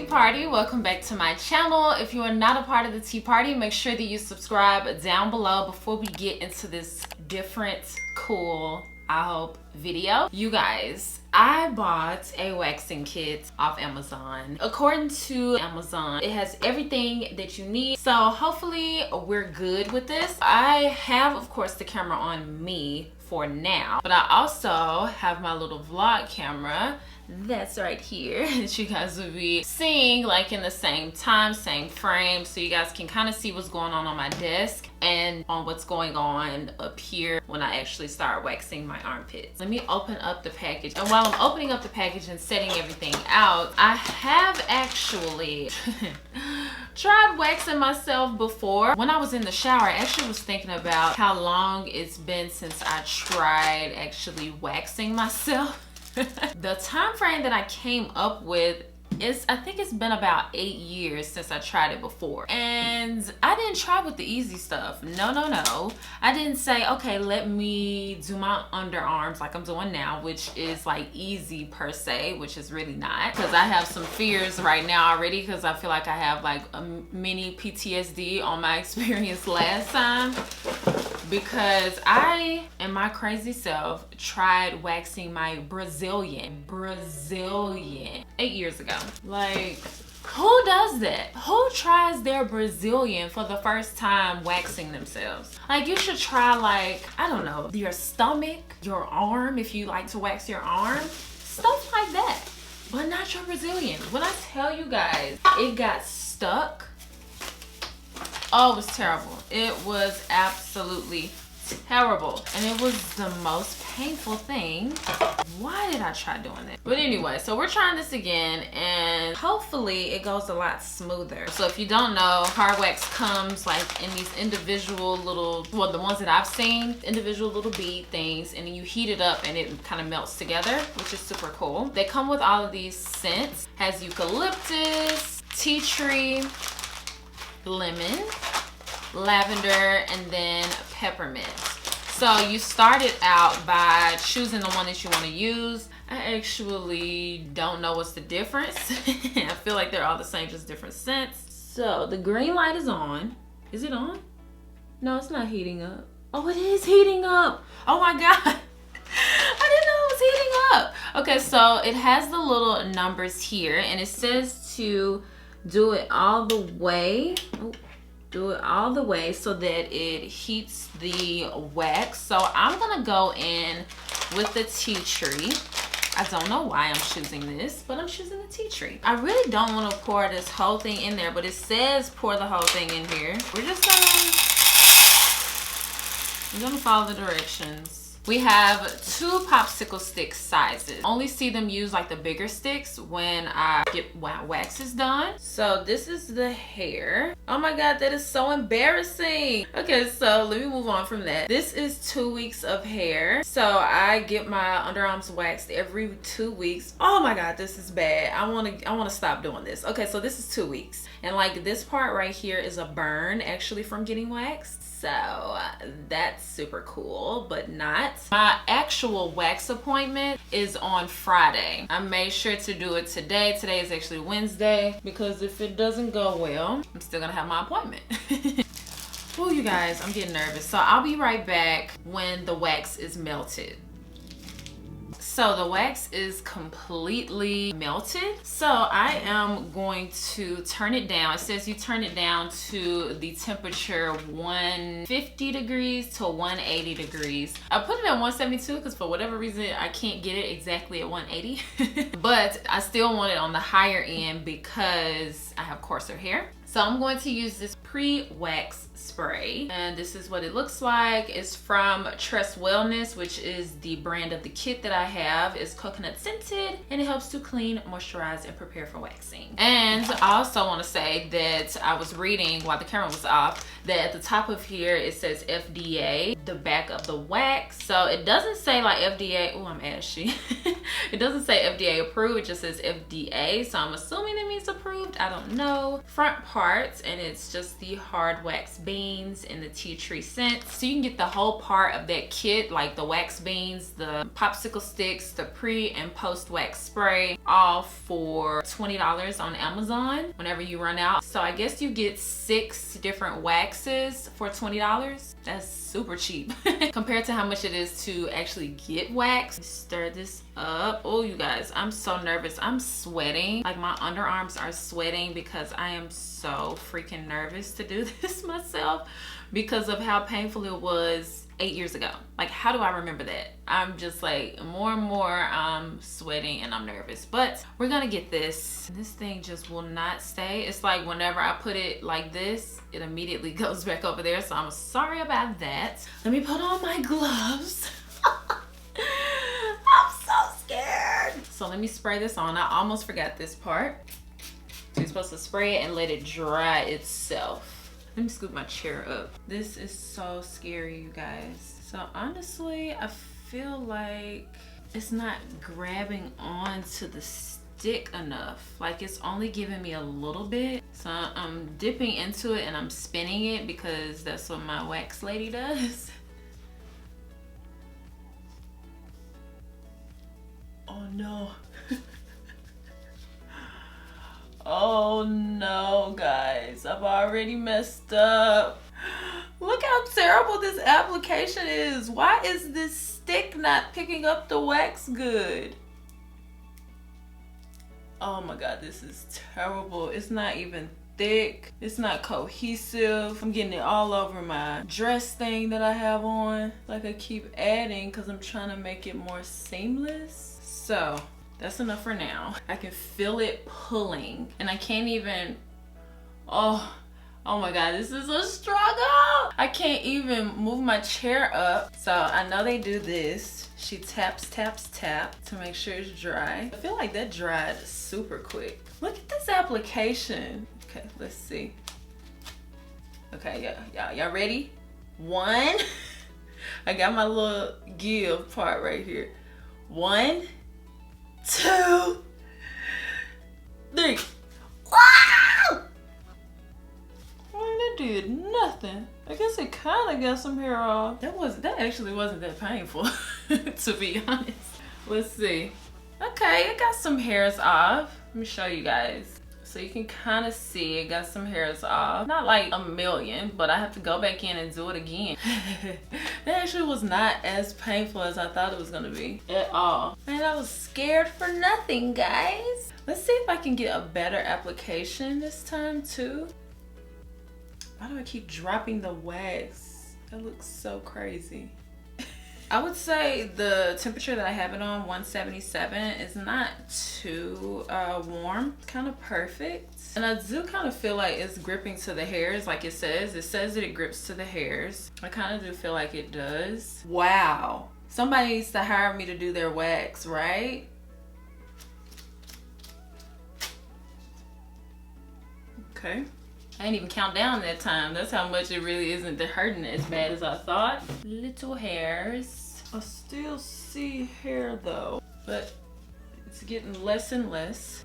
party, welcome back to my channel. If you are not a part of the tea party, make sure that you subscribe down below before we get into this different, cool, I hope, video. You guys, I bought a waxing kit off Amazon. According to Amazon, it has everything that you need, so hopefully we're good with this. I have, of course, the camera on me for now, but I also have my little vlog camera that's right here that you guys will be seeing like in the same time, same frame, so you guys can kind of see what's going on my desk and on what's going on up here when I actually start waxing my armpits. Let me open up the package, and while I'm opening up the package and setting everything out, I have actually tried waxing myself before. When I was in the shower, I actually was thinking about how long it's been since I tried actually waxing myself. The time frame that I came up with is, I think it's been about 8 years since I tried it before. And I didn't try with the easy stuff. No. I didn't say, okay, let me do my underarms like I'm doing now, which is like easy per se, which is really not. Because I have some fears right now already, because I feel like I have like a mini PTSD on my experience last time. Because I, and my crazy self, tried waxing my Brazilian 8 years ago. Like, who does that? Who tries their Brazilian for the first time waxing themselves? Like, you should try, like, I don't know, your stomach, your arm, if you like to wax your arm, stuff like that, but not your Brazilian. When I tell you guys, it got stuck. Oh, it was terrible. It was absolutely terrible, and it was the most painful thing. Why did I try doing that? But anyway, so we're trying this again, and hopefully it goes a lot smoother. So if you don't know, hard wax comes like in these individual little, well, the ones that I've seen, individual little bead things, and then you heat it up and it kind of melts together, which is super cool. They come with all of these scents. Has eucalyptus, tea tree, lemon, lavender, and then peppermint. So you start it out by choosing the one that you want to use. I actually don't know what's the difference. I feel like they're all the same, just different scents. So the green light is on. Is it on? No, it's not heating up. Oh, it is heating up. Oh my God. I didn't know it was heating up. Okay, so it has the little numbers here, and it says to do it all the way. Oh, do it all the way so that it heats the wax. So I'm gonna go in with the tea tree. I don't know why I'm choosing this, but I'm choosing the tea tree. I really don't want to pour this whole thing in there, but it says pour the whole thing in here. We're gonna follow the directions. We have 2 popsicle stick sizes. Only see them use like the bigger sticks when I get waxes done. So this is the hair. Oh my God, that is so embarrassing. Okay, so let me move on from that. This is 2 weeks of hair. So I get my underarms waxed every 2 weeks. Oh my God, this is bad. I wanna stop doing this. Okay, so this is 2 weeks. And like this part right here is a burn actually from getting waxed. So that's super cool, but not. My actual wax appointment is on Friday. I made sure to do it today. Today is actually Wednesday, because if it doesn't go well, I'm still gonna have my appointment. Oh, you guys, I'm getting nervous. So I'll be right back when the wax is melted. So the wax is completely melted. So I am going to turn it down. It says you turn it down to the temperature 150 degrees to 180 degrees. I put it at 172 because for whatever reason, I can't get it exactly at 180. But I still want it on the higher end because I have coarser hair. So I'm going to use this pre-wax spray, and this is what it looks like. It's from Tress Wellness, which is the brand of the kit that I have. It's coconut scented, and it helps to clean, moisturize, and prepare for waxing. And I also want to say that I was reading while the camera was off that at the top of here it says FDA, the back of the wax. So it doesn't say like FDA. Oh, I'm ashy. It doesn't say FDA approved, it just says FDA. So I'm assuming that means approved. I don't know. Front part parts, and it's just the hard wax beans and the tea tree scent. So you can get the whole part of that kit, like the wax beans, the popsicle sticks, the pre and post wax spray, all for $20 on Amazon whenever you run out. So I guess you get 6 different waxes for $20. That's super cheap compared to how much it is to actually get wax. Stir this up. Oh, you guys, I'm so nervous. I'm sweating. Like, my underarms are sweating because I am so freaking nervous to do this myself because of how painful it was 8 years ago. Like, how do I remember that? I'm just like, more and more I'm sweating and I'm nervous, but we're gonna get this. This thing just will not stay. It's like whenever I put it like this, it immediately goes back over there. So I'm sorry about that. Let me put on my gloves. I'm so scared. So let me spray this on. I almost forgot this part. You're supposed to spray it and let it dry itself. Let me scoop my chair up. This is so scary, you guys. So honestly, I feel like it's not grabbing onto the stick enough. Like, it's only giving me a little bit. So I'm dipping into it and I'm spinning it because that's what my wax lady does. Oh no. Oh no, guys, I've already messed up. Look how terrible this application is. Why is this stick not picking up the wax good? Oh my God, this is terrible. It's not even thick. It's not cohesive. I'm getting it all over my dress thing that I have on. Like, I keep adding because I'm trying to make it more seamless. So that's enough for now. I can feel it pulling and I can't even, oh my God, this is a struggle. I can't even move my chair up. So I know they do this. She taps, taps, tap to make sure it's dry. I feel like that dried super quick. Look at this application. Okay, let's see. Okay, y'all ready? 1. I got my little give part right here. 1, 2, 3. Wow! That did nothing. I guess it kind of got some hair off. That actually wasn't that painful, to be honest. Let's see. Okay, it got some hairs off. Let me show you guys. So you can kind of see it got some hairs off. Not like a million, but I have to go back in and do it again. That actually was not as painful as I thought it was gonna be at all. Man, I was scared for nothing, guys. Let's see if I can get a better application this time too. Why do I keep dropping the wax? That looks so crazy. I would say the temperature that I have it on, 177, is not too warm. It's kind of perfect. And I do kind of feel like it's gripping to the hairs, like it says. It says that it grips to the hairs. I kind of do feel like it does. Wow. Somebody needs to hire me to do their wax, right? Okay. I didn't even count down that time. That's how much it really isn't hurting as bad as I thought. Little hairs. I still see hair though, but it's getting less and less.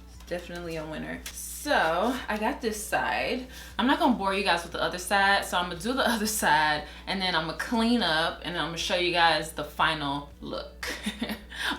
It's definitely a winner. So I got this side. I'm not gonna bore you guys with the other side, so I'm gonna do the other side and then I'm gonna clean up and I'm gonna show you guys the final look.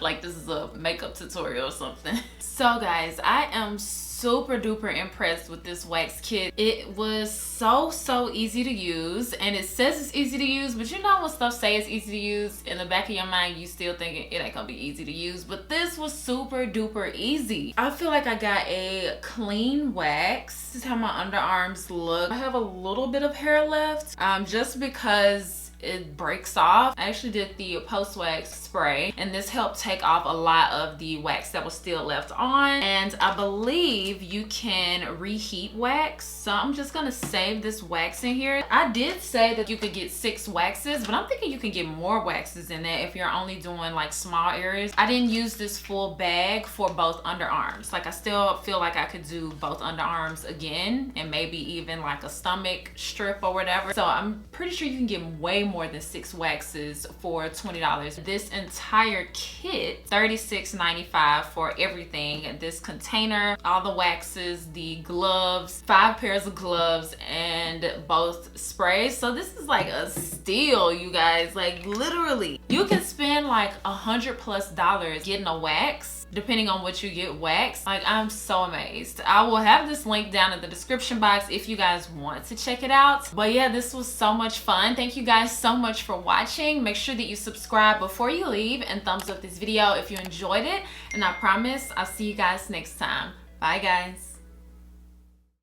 Like this is a makeup tutorial or something. So guys, I am super duper impressed with this wax kit. It was so easy to use, and it says it's easy to use, but you know when stuff say it's easy to use, in the back of your mind you still thinking it ain't gonna be easy to use, but this was super duper easy. I feel like I got a clean wax. This is how my underarms look. I have a little bit of hair left, just because it breaks off. I actually did the post wax spray and this helped take off a lot of the wax that was still left on, and I believe you can reheat wax, so I'm just gonna save this wax in here. I did say that you could get 6 waxes, but I'm thinking you can get more waxes in there if you're only doing like small areas. I didn't use this full bag for both underarms. Like I still feel like I could do both underarms again and maybe even like a stomach strip or whatever, so I'm pretty sure you can get way more than 6 waxes for $20. This entire kit, $36.95 for everything. This container, all the waxes, the gloves, 5 pairs of gloves, and both sprays. So this is like a steal, you guys. Like literally, you can spend like $100+ getting a wax, depending on what you get waxed. Like, I'm so amazed. I will have this link down in the description box if you guys want to check it out. But yeah, this was so much fun. Thank you guys so much for watching. Make sure that you subscribe before you leave and thumbs up this video if you enjoyed it. And I promise I'll see you guys next time. Bye guys.